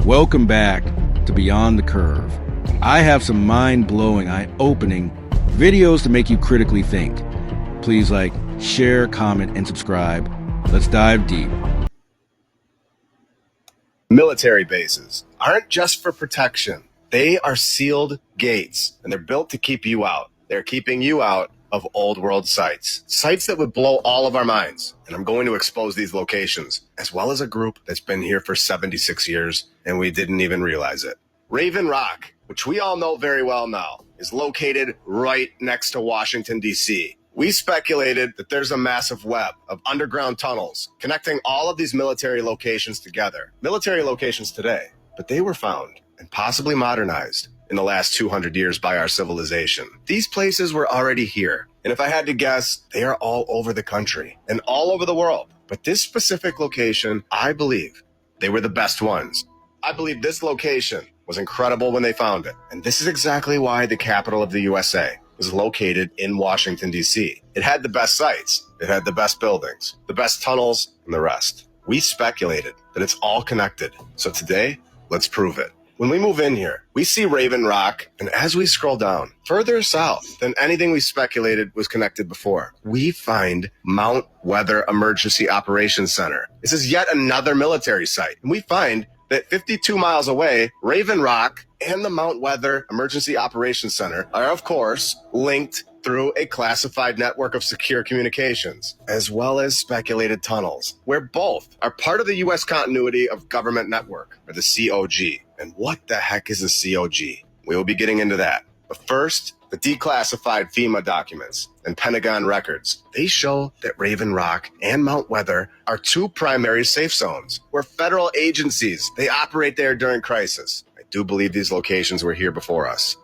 Welcome back to Beyond the Curve. I have some mind-blowing, eye-opening videos to make you critically think. Please like, share, comment, and subscribe. Let's dive deep. Military bases aren't just for protection. They are sealed gates, and they're built to keep you out. They're keeping you out of old world sites. Sites that would blow all of our minds. And I'm going to expose these locations, as well as a group that's been here for 76 years, and we didn't even realize it. Raven Rock, which we all know very well now, is located right next to Washington, D.C. We speculated that there's a massive web of underground tunnels connecting all of these military locations together. Military locations today, but they were found and possibly modernized in the last 200 years by our civilization. These places were already here. And if I had to guess, they are all over the country and all over the world. But this specific location, I believe they were the best ones. I believe this location was incredible when they found it. And this is exactly why the capital of the USA was located in Washington, D.C. It had the best sites. It had the best buildings, the best tunnels, and the rest. We speculated that it's all connected. So today, let's prove it. When we move in here, we see Raven Rock, and as we scroll down, further south than anything we speculated was connected before, we find Mount Weather Emergency Operations Center. This is yet another military site, and we find that 52 miles away, Raven Rock and the Mount Weather Emergency Operations Center are, of course, linked through a classified network of secure communications, as well as speculated tunnels, where both are part of the U.S. Continuity of Government Network, or the COG. And what the heck is a COG? We will be getting into that. But first, the declassified FEMA documents and Pentagon records. They show that Raven Rock and Mount Weather are two primary safe zones where federal agencies, they operate there during crisis. I do believe these locations were here before us.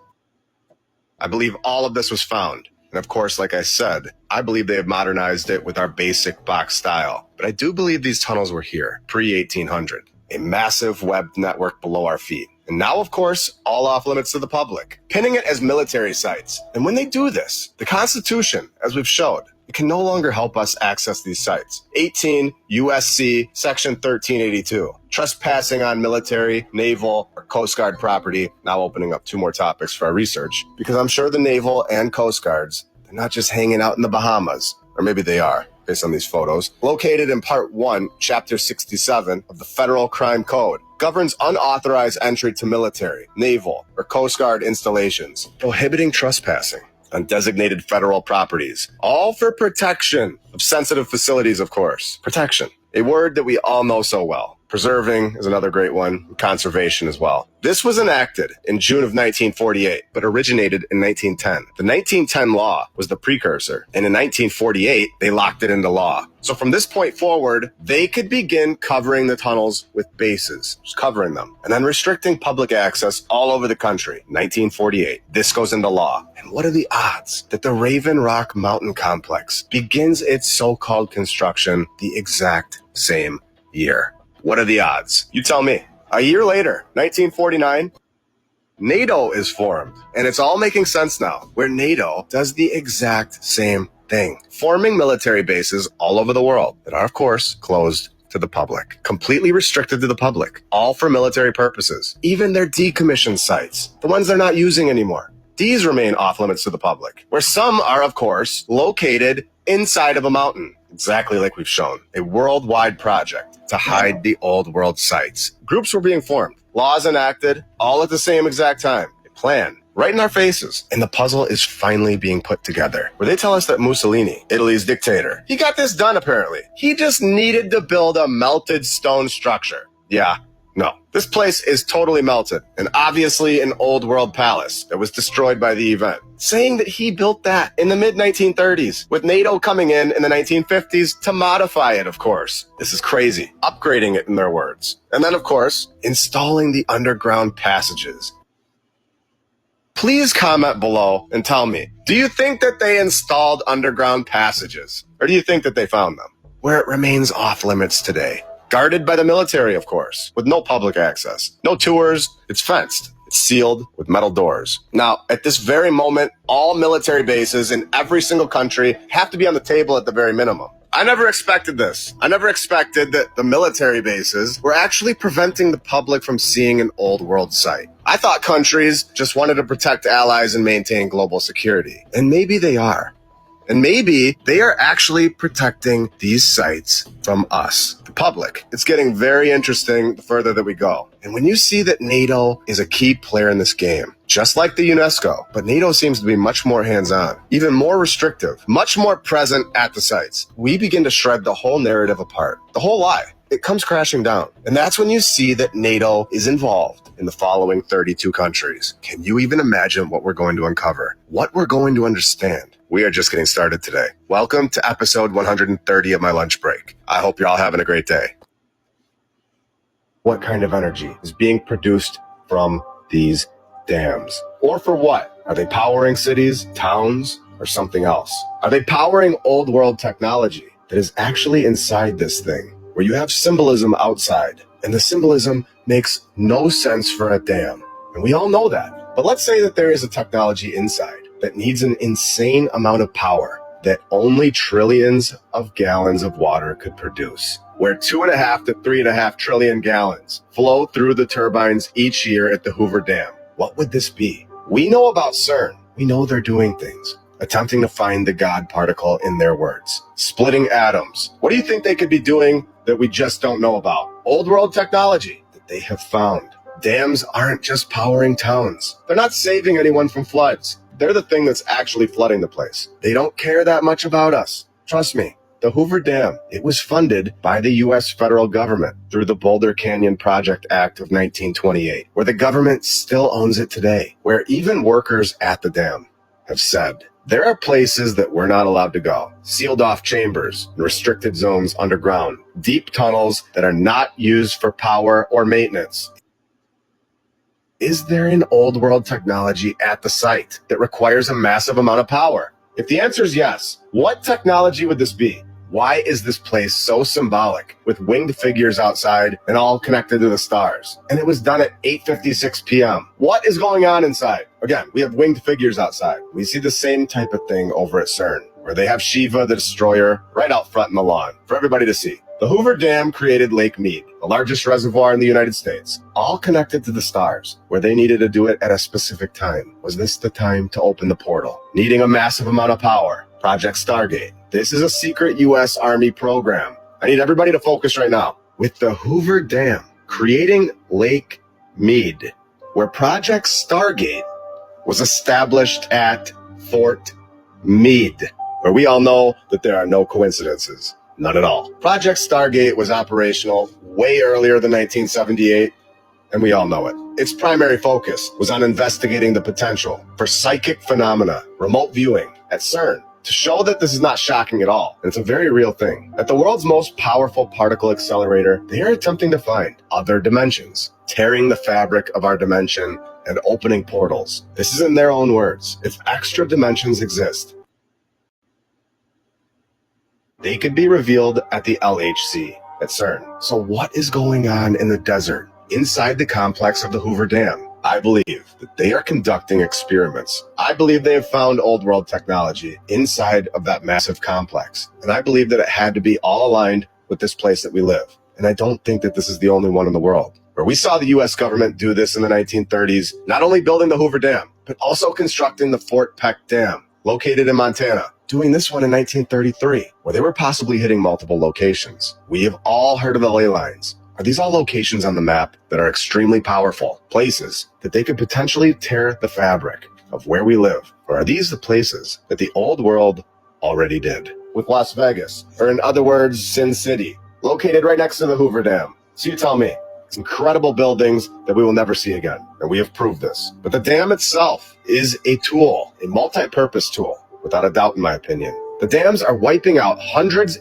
I believe all of this was found. And of course, like I said, I believe they have modernized it with our basic box style. But I do believe these tunnels were here pre-1800. A massive web network below our feet. And now, of course, all off limits to the public, pinning it as military sites. And when they do this, the Constitution, as we've showed, it can no longer help us access these sites. 18 USC Section 1382, trespassing on military, naval, or Coast Guard property, now opening up two more topics for our research, because I'm sure the Naval and Coast Guards, they're not just hanging out in the Bahamas, or maybe they are, based on these photos. Located in Part 1, Chapter 67 of the Federal Crime Code, governs unauthorized entry to military, naval, or Coast Guard installations, prohibiting trespassing on designated federal properties, all for protection of sensitive facilities, of course. Protection, a word that we all know so well. Preserving is another great one, conservation as well. This was enacted in June of 1948, but originated in 1910. The 1910 law was the precursor, and in 1948, they locked it into law. So from this point forward, they could begin covering the tunnels with bases, just covering them, and then restricting public access all over the country. 1948, this goes into law. And what are the odds that the Raven Rock Mountain Complex begins its so-called construction the exact same year? What are the odds? You tell me. A year later, 1949, NATO is formed. And it's all making sense now, where NATO does the exact same thing, forming military bases all over the world that are, of course, closed to the public, completely restricted to the public, all for military purposes. Even their decommissioned sites, the ones they're not using anymore, these remain off limits to the public, where some are, of course, located inside of a mountain, exactly like we've shown, a worldwide project to hide the old world sites. Groups were being formed, laws enacted, all at the same exact time. A plan right in our faces. And the puzzle is finally being put together, where they tell us that Mussolini, Italy's dictator, he got this done apparently. He just needed to build a melted stone structure. Yeah. No, this place is totally melted, and obviously an old world palace that was destroyed by the event. Saying that he built that in the mid-1930s, with NATO coming in the 1950s to modify it, of course. This is crazy. Upgrading it, in their words. And then, of course, installing the underground passages. Please comment below and tell me, do you think that they installed underground passages? Or do you think that they found them? Where it remains off limits today. Guarded by the military, of course, with no public access, no tours. It's fenced. It's sealed with metal doors. Now, at this very moment, all military bases in every single country have to be on the table at the very minimum. I never expected this. I never expected that the military bases were actually preventing the public from seeing an old world site. I thought countries just wanted to protect allies and maintain global security. And maybe they are. And maybe they are actually protecting these sites from us, the public. It's getting very interesting the further that we go. And when you see that NATO is a key player in this game, just like the UNESCO, but NATO seems to be much more hands-on, even more restrictive, much more present at the sites, we begin to shred the whole narrative apart, the whole lie. It comes crashing down. And that's when you see that NATO is involved in the following 32 countries. Can you even imagine what we're going to uncover? What we're going to understand? We are just getting started today. Welcome to episode 130 of my lunch break. I hope you're all having a great day. What kind of energy is being produced from these dams? Or for what? Are they powering cities, towns, or something else? Are they powering old world technology that is actually inside this thing, where you have symbolism outside, and the symbolism makes no sense for a dam? And we all know that. But let's say that there is a technology inside that needs an insane amount of power that only trillions of gallons of water could produce, where 2.5 to 3.5 trillion gallons flow through the turbines each year at the Hoover Dam. What would this be? We know about CERN. We know they're doing things, attempting to find the God particle in their words, splitting atoms. What do you think they could be doing that we just don't know about? Old world technology that they have found. Dams aren't just powering towns. They're not saving anyone from floods. They're the thing that's actually flooding the place. They don't care that much about us. Trust me. The Hoover Dam, it was funded by the U.S. federal government through the Boulder Canyon Project Act of 1928, where the government still owns it today, where even workers at the dam have said, there are places that we're not allowed to go. Sealed off chambers and restricted zones underground. Deep tunnels that are not used for power or maintenance. Is there an old world technology at the site that requires a massive amount of power? If the answer is yes, what technology would this be? Why is this place so symbolic, with winged figures outside and all connected to the stars? And it was done at 8:56 p.m. What is going on inside? Again, we have winged figures outside. We see the same type of thing over at CERN, where they have Shiva the Destroyer right out front in the lawn for everybody to see. The Hoover Dam created Lake Mead, the largest reservoir in the United States, all connected to the stars, where they needed to do it at a specific time. Was this the time to open the portal? Needing a massive amount of power. Project Stargate. This is a secret U.S. Army program. I need everybody to focus right now. With the Hoover Dam creating Lake Mead, where Project Stargate was established at Fort Meade, where we all know that there are no coincidences. None at all. Project Stargate was operational way earlier than 1978, and we all know it. Its primary focus was on investigating the potential for psychic phenomena, remote viewing at CERN, to show that this is not shocking at all, and it's a very real thing. At the world's most powerful particle accelerator, they are attempting to find other dimensions, tearing the fabric of our dimension and opening portals. This is in their own words. If extra dimensions exist, they could be revealed at the LHC at CERN. So what is going on in the desert inside the complex of the Hoover Dam? I believe that they are conducting experiments. I believe they have found old world technology inside of that massive complex. And I believe that it had to be all aligned with this place that we live. And I don't think that this is the only one in the world. Where we saw the U.S. government do this in the 1930s, not only building the Hoover Dam, but also constructing the Fort Peck Dam, located in Montana, doing this one in 1933, where they were possibly hitting multiple locations. We have all heard of the ley lines. Are these all locations on the map that are extremely powerful, places that they could potentially tear the fabric of where we live? Or are these the places that the old world already did? With Las Vegas, or in other words, Sin City, located right next to the Hoover Dam. So you tell me. It's incredible buildings that we will never see again, and we have proved this. But the dam itself is a tool, a multi-purpose tool, without a doubt in my opinion. The dams are wiping out hundreds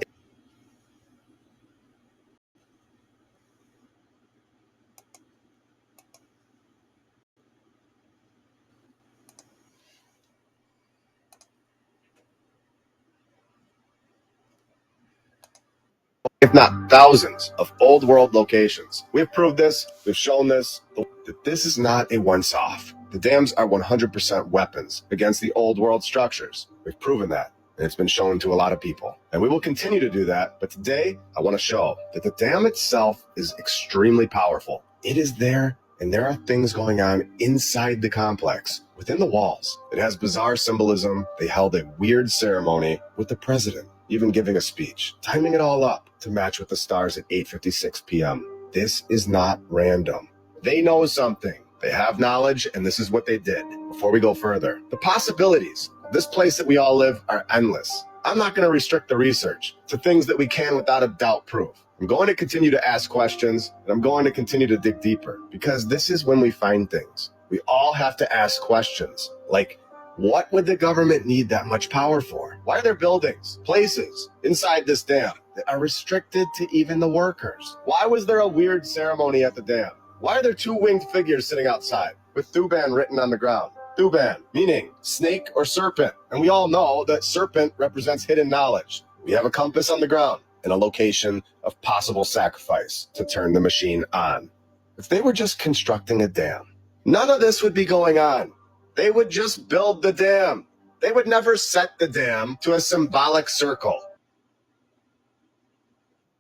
if not thousands, of old world locations. We've proved this, we've shown this, that this is not a once-off. The dams are 100% weapons against the old world structures. We've proven that, and it's been shown to a lot of people. And we will continue to do that, but today I want to show that the dam itself is extremely powerful. It is there, and there are things going on inside the complex, within the walls. It has bizarre symbolism. They held a weird ceremony with the president even giving a speech, timing it all up to match with the stars at 8:56 p.m. This is not random. They know something. They have knowledge, and this is what they did. Before we go further, the possibilities of this place that we all live are endless. I'm not going to restrict the research to things that we can without a doubt prove. I'm going to continue to ask questions, and I'm going to continue to dig deeper, because this is when we find things. We all have to ask questions like, what would the government need that much power for? Why are there buildings, places inside this dam that are restricted to even the workers? Why was there a weird ceremony at the dam? Why are there two winged figures sitting outside with Thuban written on the ground? Thuban, meaning snake or serpent. And we all know that serpent represents hidden knowledge. We have a compass on the ground and a location of possible sacrifice to turn the machine on. If they were just constructing a dam, none of this would be going on. They would just build the dam. They would never set the dam to a symbolic circle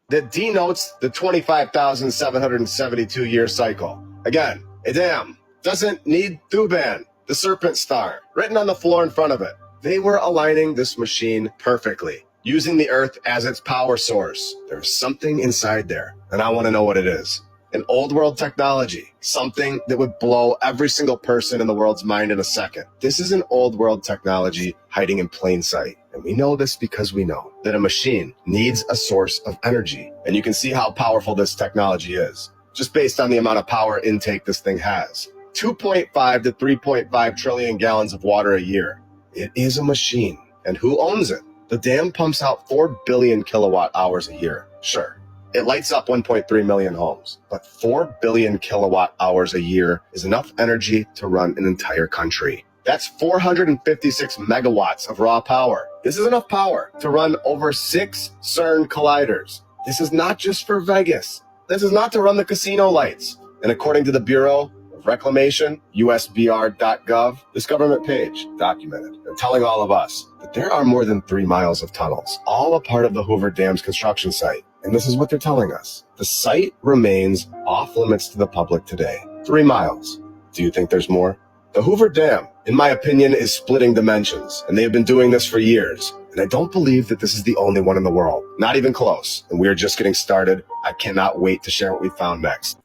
that denotes the 25,772-year cycle. Again, a dam doesn't need Thuban, the serpent star, written on the floor in front of it. They were aligning this machine perfectly, using the earth as its power source. There's something inside there, and I want to know what it is. An old world technology, something that would blow every single person in the world's mind in a second. This is an old world technology hiding in plain sight. And we know this because we know that a machine needs a source of energy. And you can see how powerful this technology is, just based on the amount of power intake this thing has. 2.5 to 3.5 trillion gallons of water a year. It is a machine. And who owns it? The dam pumps out 4 billion kilowatt hours a year. Sure. It lights up 1.3 million homes, but 4 billion kilowatt hours a year is enough energy to run an entire country. That's 456 megawatts of raw power. This is enough power to run over 6 CERN colliders. This is not just for Vegas. This is not to run the casino lights. And according to the Bureau of Reclamation, usbr.gov, this government page documented and telling all of us that there are more than 3 miles of tunnels, all a part of the Hoover Dam's construction site. And this is what they're telling us. The site remains off limits to the public today. 3 miles. Do you think there's more? The Hoover Dam, in my opinion, is splitting dimensions, and they have been doing this for years. And I don't believe that this is the only one in the world. Not even close. And we are just getting started. I cannot wait to share what we found next.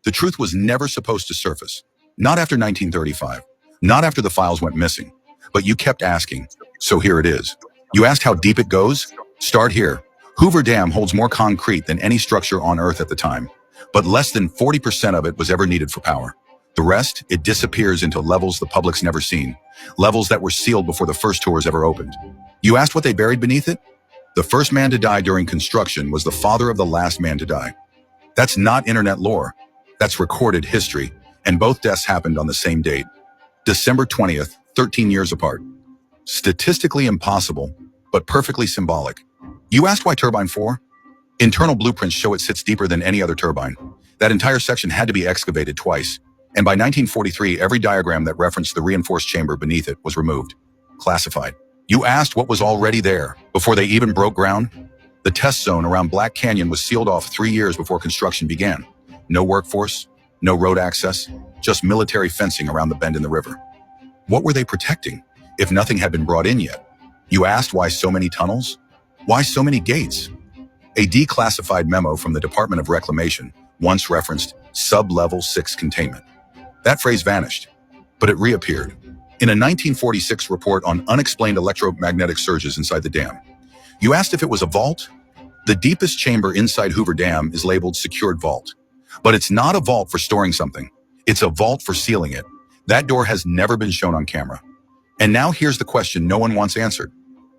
The truth was never supposed to surface. Not after 1935. Not after the files went missing. But you kept asking. So here it is. You asked how deep it goes? Start here. Hoover Dam holds more concrete than any structure on Earth at the time, but less than 40% of it was ever needed for power. The rest, it disappears into levels the public's never seen, levels that were sealed before the first tours ever opened. You asked what they buried beneath it? The first man to die during construction was the father of the last man to die. That's not internet lore. That's recorded history, and both deaths happened on the same date, December 20th, 13 years apart. Statistically impossible, but perfectly symbolic. You asked why turbine 4? Internal blueprints show it sits deeper than any other turbine. That entire section had to be excavated twice, and by 1943, every diagram that referenced the reinforced chamber beneath it was removed, classified. You asked what was already there before they even broke ground? The test zone around Black Canyon was sealed off 3 years before construction began. No workforce, no road access, just military fencing around the bend in the river. What were they protecting if nothing had been brought in yet? You asked why so many tunnels? Why so many gates? A declassified memo from the Department of Reclamation once referenced sub-level 6 containment. That phrase vanished, but it reappeared in a 1946 report on unexplained electromagnetic surges inside the dam. You asked if it was a vault? The deepest chamber inside Hoover Dam is labeled secured vault, but it's not a vault for storing something. It's a vault for sealing it. That door has never been shown on camera. And now here's the question no one wants answered.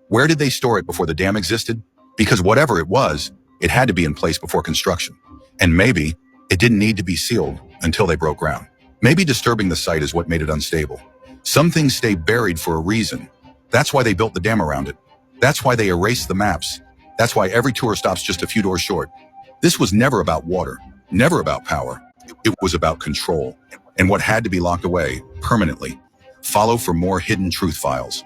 Where did they store it before the dam existed? Because whatever it was, it had to be in place before construction. And maybe it didn't need to be sealed until they broke ground. Maybe disturbing the site is what made it unstable. Some things stay buried for a reason. That's why they built the dam around it. That's why they erased the maps. That's why every tour stops just a few doors short. This was never about water, never about power. It was about control, and what had to be locked away permanently. Follow for more hidden truth files.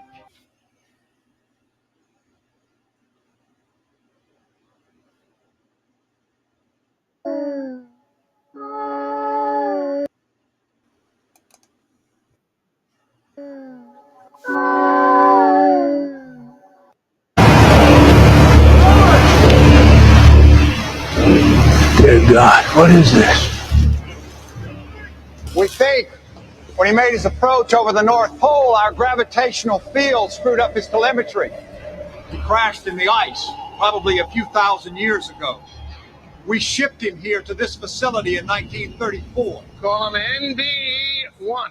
Dear God, what is this? We think when he made his approach over the North Pole, our gravitational field screwed up his telemetry. He crashed in the ice, probably a few thousand years ago. We shipped him here to this facility in 1934. Call him NBE-1. Well,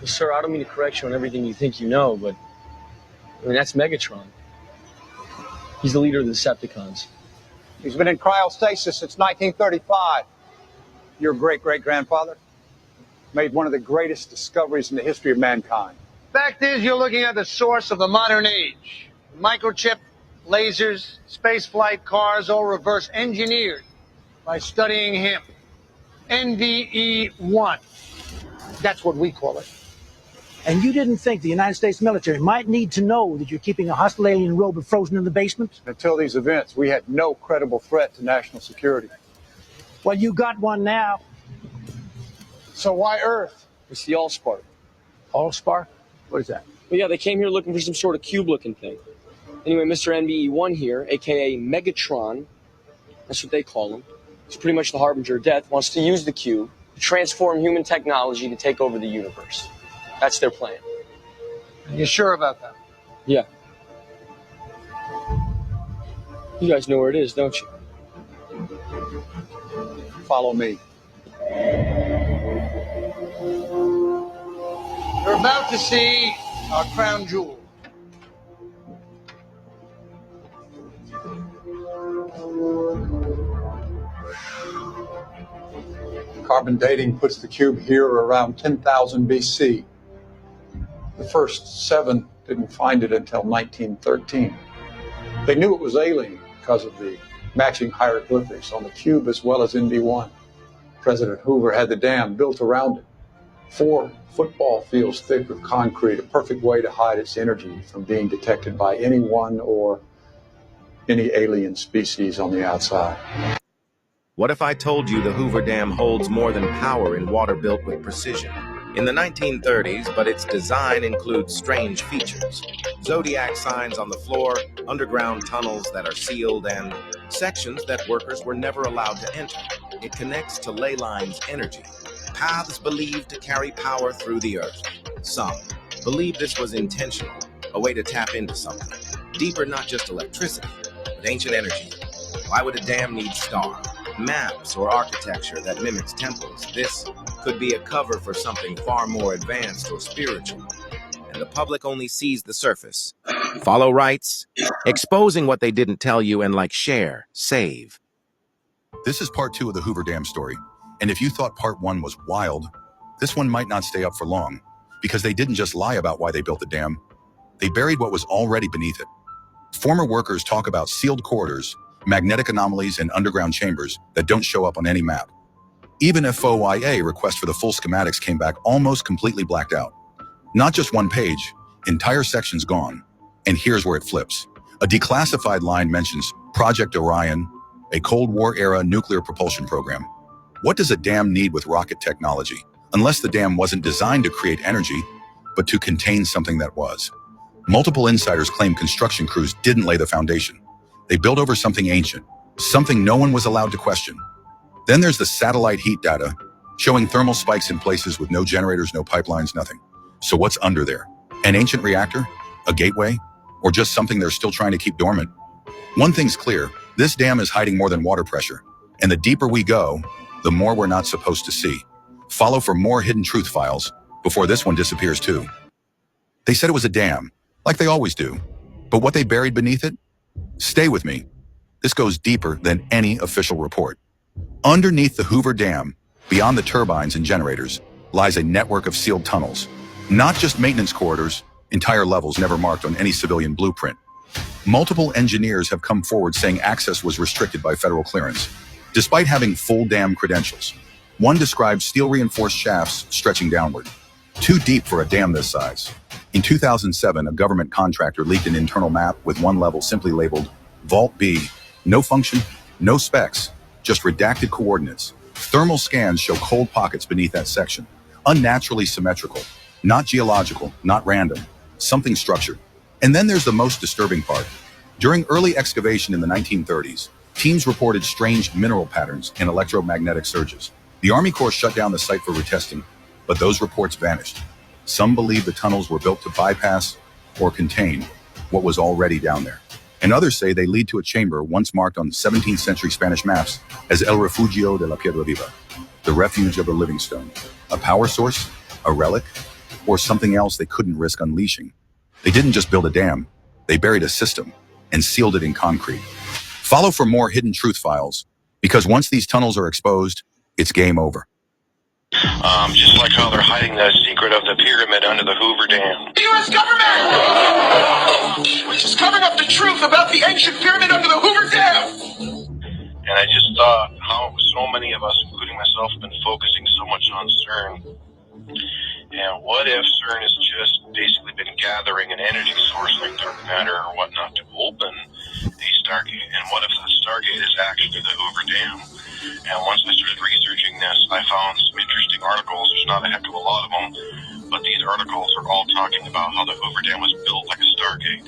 sir, I don't mean to correct you on everything you think you know, but that's Megatron. He's the leader of the Decepticons. He's been in cryostasis since 1935. Your great-great-grandfather made one of the greatest discoveries in the history of mankind. Fact is, you're looking at the source of the modern age. Microchip, lasers, spaceflight, cars, all reverse engineered by studying him. NVE-1. That's what we call it. And you didn't think the United States military might need to know that you're keeping a hostile alien robot frozen in the basement? Until these events, we had no credible threat to national security. Well, you got one now. So why Earth? It's the Allspark. Allspark? What is that? Well, yeah, they came here looking for some sort of cube-looking thing. Anyway, Mr. NVE-1 here, a.k.a. Megatron, that's what they call him, he's pretty much the harbinger of death, wants to use the cube to transform human technology to take over the universe. That's their plan. You sure about that? Yeah. You guys know where it is, don't you? Follow me. You're about to see our crown jewel. Carbon dating puts the cube here around 10,000 BC. The first 7 didn't find it until 1913. They knew it was alien because of the matching hieroglyphics on the cube as well as NB1. President Hoover had the dam built around it. 4 football fields thick of concrete, a perfect way to hide its energy from being detected by anyone or any alien species on the outside. What if I told you the Hoover Dam holds more than power in water built with precision? In the 1930s, but its design includes strange features. Zodiac signs on the floor, underground tunnels that are sealed, and sections that workers were never allowed to enter. It connects to ley lines energy, paths believed to carry power through the earth. Some believe this was intentional, a way to tap into something deeper, not just electricity, but ancient energy. Why would a dam need stars, maps, or architecture that mimics temples? This could be a cover for something far more advanced or spiritual, and the public only sees the surface. Follow rights, exposing what they didn't tell you, and share, save. This is part 2 of the Hoover Dam story. And if you thought part 1 was wild, this one might not stay up for long, because they didn't just lie about why they built the dam. They buried what was already beneath it. Former workers talk about sealed corridors, magnetic anomalies, and underground chambers that don't show up on any map. Even if FOIA requests for the full schematics came back almost completely blacked out. Not just one page, entire sections gone. And here's where it flips. A declassified line mentions Project Orion, a Cold War-era nuclear propulsion program. What does a dam need with rocket technology? Unless the dam wasn't designed to create energy, but to contain something that was. Multiple insiders claim construction crews didn't lay the foundation. They built over something ancient, something no one was allowed to question. Then there's the satellite heat data, showing thermal spikes in places with no generators, no pipelines, nothing. So what's under there? An ancient reactor? A gateway? Or just something they're still trying to keep dormant? One thing's clear, this dam is hiding more than water pressure. And the deeper we go, the more we're not supposed to see. Follow for more hidden truth files before this one disappears too. They said it was a dam, like they always do. But what they buried beneath it? Stay with me. This goes deeper than any official report. Underneath the Hoover Dam, beyond the turbines and generators, lies a network of sealed tunnels. Not just maintenance corridors, entire levels never marked on any civilian blueprint. Multiple engineers have come forward saying access was restricted by federal clearance, despite having full dam credentials. One described steel-reinforced shafts stretching downward, too deep for a dam this size. In 2007, a government contractor leaked an internal map with one level simply labeled Vault B. No function, no specs, just redacted coordinates. Thermal scans show cold pockets beneath that section. Unnaturally symmetrical, not geological, not random, something structured. And then there's the most disturbing part. During early excavation in the 1930s, teams reported strange mineral patterns and electromagnetic surges. The Army Corps shut down the site for retesting, but those reports vanished. Some believe the tunnels were built to bypass or contain what was already down there. And others say they lead to a chamber once marked on 17th century Spanish maps as El Refugio de la Piedra Viva, the refuge of the living stone. A power source, a relic, or something else they couldn't risk unleashing. They didn't just build a dam, they buried a system and sealed it in concrete. Follow for more hidden truth files, because once these tunnels are exposed, it's game over. Just like how they're hiding the secret of the pyramid under the Hoover Dam. The U.S. government! Which is covering up the truth about the ancient pyramid under the Hoover Dam! And I just thought how so many of us, including myself, have been focusing so much on CERN. And what if CERN has just basically been gathering an energy source like dark matter or whatnot to open a Stargate? And what if the Stargate is actually the Hoover Dam? And once I started researching this, I found some interesting articles. There's not a heck of a lot of them, but these articles are all talking about how the Hoover Dam was built like a Stargate.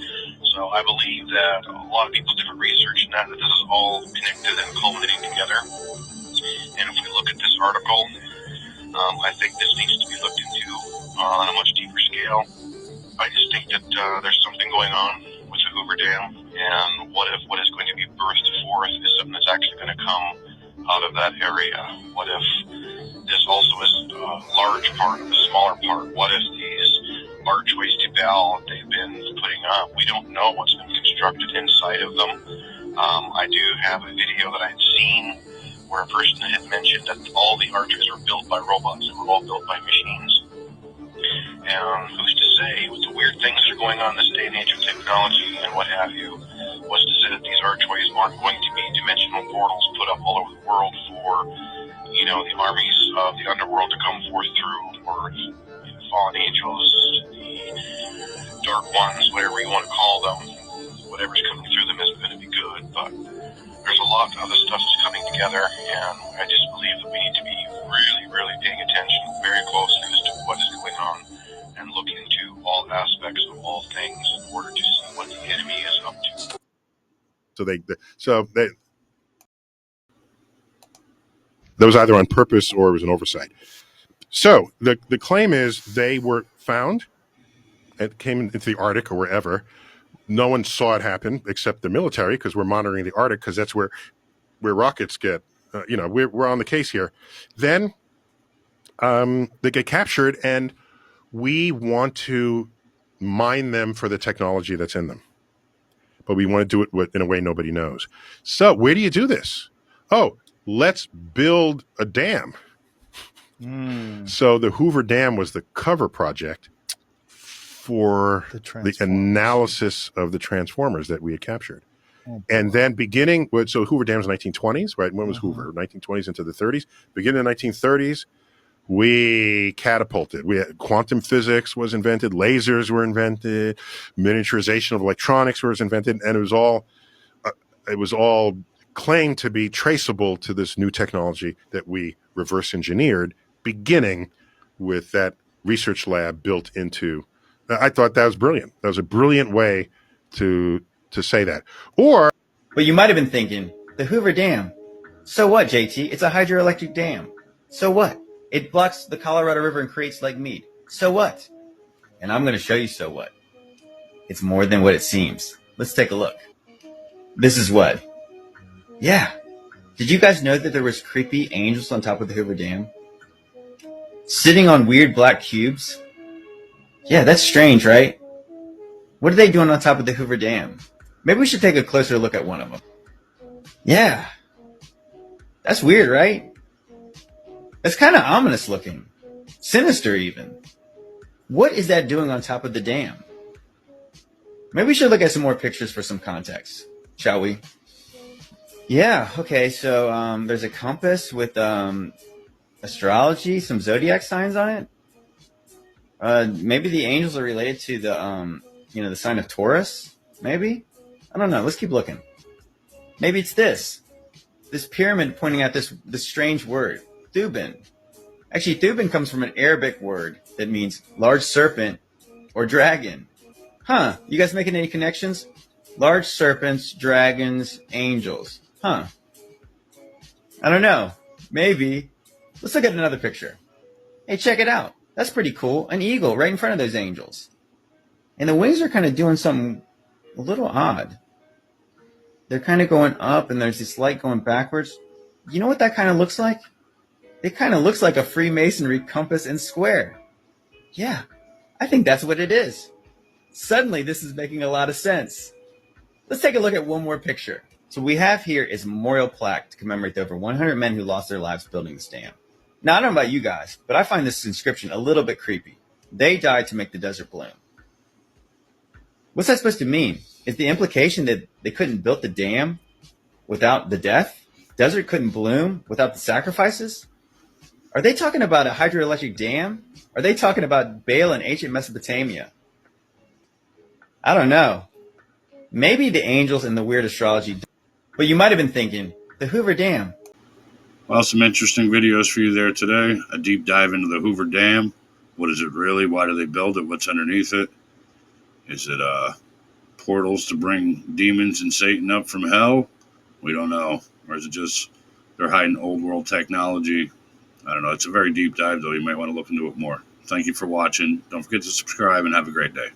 So I believe that a lot of people's different research and that this is all connected and culminating together. And if we look at this article, I think this needs to be looked into on a much deeper scale. I just think that there's something going on with the Hoover Dam, and what if what is going to be birthed forth is something that's actually going to come out of that area? What if this also is a large part of a smaller part? What if these archways to Bell they've been putting up, we don't know what's been constructed inside of them. I do have a video that I'd seen where a person had mentioned that all the arches were built by robots. They were all built by machines. And who's to say, with the weird things that are going on in this day and age of technology and what have you, what's to say that these archways aren't going to be dimensional portals put up all over the world for, you know, the armies of the underworld to come forth through, or the fallen angels, the dark ones, whatever you want to call them. Whatever's coming through them is going to be good, but there's a lot of other stuff that's coming together, and I just believe that we need to be really, really paying attention very closely as to what is going on and look into all aspects of all things in order to see what the enemy is up to. So that was either on purpose or it was an oversight. So the claim is they were found. It came into the Arctic or wherever. No one saw it happen except the military, because we're monitoring the Arctic, because that's where rockets get. We're on the case here. Then they get captured, and we want to mine them for the technology that's in them, but we want to do it in a way nobody knows. So where do you do this? Oh, let's build a dam. So the Hoover Dam was the cover project for the analysis of the transformers that we had captured. And then so Hoover Dam was 1920s, right? When was Hoover? 1920s into the 30s. Beginning in the 1930s, we catapulted. We had quantum physics was invented, lasers were invented, miniaturization of electronics was invented, and it was all claimed to be traceable to this new technology that we reverse engineered, beginning with that research lab built into. I thought that was brilliant. That was a brilliant way to say that. But you might have been thinking, the Hoover Dam. So what, JT? It's a hydroelectric dam. So what? It blocks the Colorado River and creates Lake Mead. So what? And I'm going to show you so what. It's more than what it seems. Let's take a look. This is what. Yeah. Did you guys know that there was creepy angels on top of the Hoover Dam? Sitting on weird black cubes? Yeah, that's strange, right? What are they doing on top of the Hoover Dam? Maybe we should take a closer look at one of them. Yeah. That's weird, right? That's kind of ominous looking. Sinister even. What is that doing on top of the dam? Maybe we should look at some more pictures for some context, shall we? Yeah, okay, so there's a compass with astrology, some zodiac signs on it. Maybe the angels are related to the the sign of Taurus. Maybe, I don't know. Let's keep looking. Maybe it's this pyramid pointing at this strange word, Thuban. Actually, Thuban comes from an Arabic word that means large serpent or dragon. Huh? You guys making any connections? Large serpents, dragons, angels. Huh? I don't know. Maybe. Let's look at another picture. Hey, check it out. That's pretty cool. An eagle right in front of those angels. And the wings are kind of doing something a little odd. They're kind of going up and there's this light going backwards. You know what that kind of looks like? It kind of looks like a Freemasonry compass and square. Yeah, I think that's what it is. Suddenly, this is making a lot of sense. Let's take a look at one more picture. So what we have here is a memorial plaque to commemorate the over 100 men who lost their lives building this dam. Now, I don't know about you guys, but I find this inscription a little bit creepy. They died to make the desert bloom. What's that supposed to mean? Is the implication that they couldn't build the dam without the death? Desert couldn't bloom without the sacrifices? Are they talking about a hydroelectric dam? Are they talking about Baal in ancient Mesopotamia? I don't know. Maybe the angels and the weird astrology. But you might have been thinking, the Hoover Dam. Well, some interesting videos for you there today. A deep dive into the Hoover Dam. What is it really? Why do they build it? What's underneath it? Is it portals to bring demons and Satan up from hell? We don't know. Or is it just they're hiding old world technology? I don't know. It's a very deep dive, though. You might want to look into it more. Thank you for watching. Don't forget to subscribe and have a great day.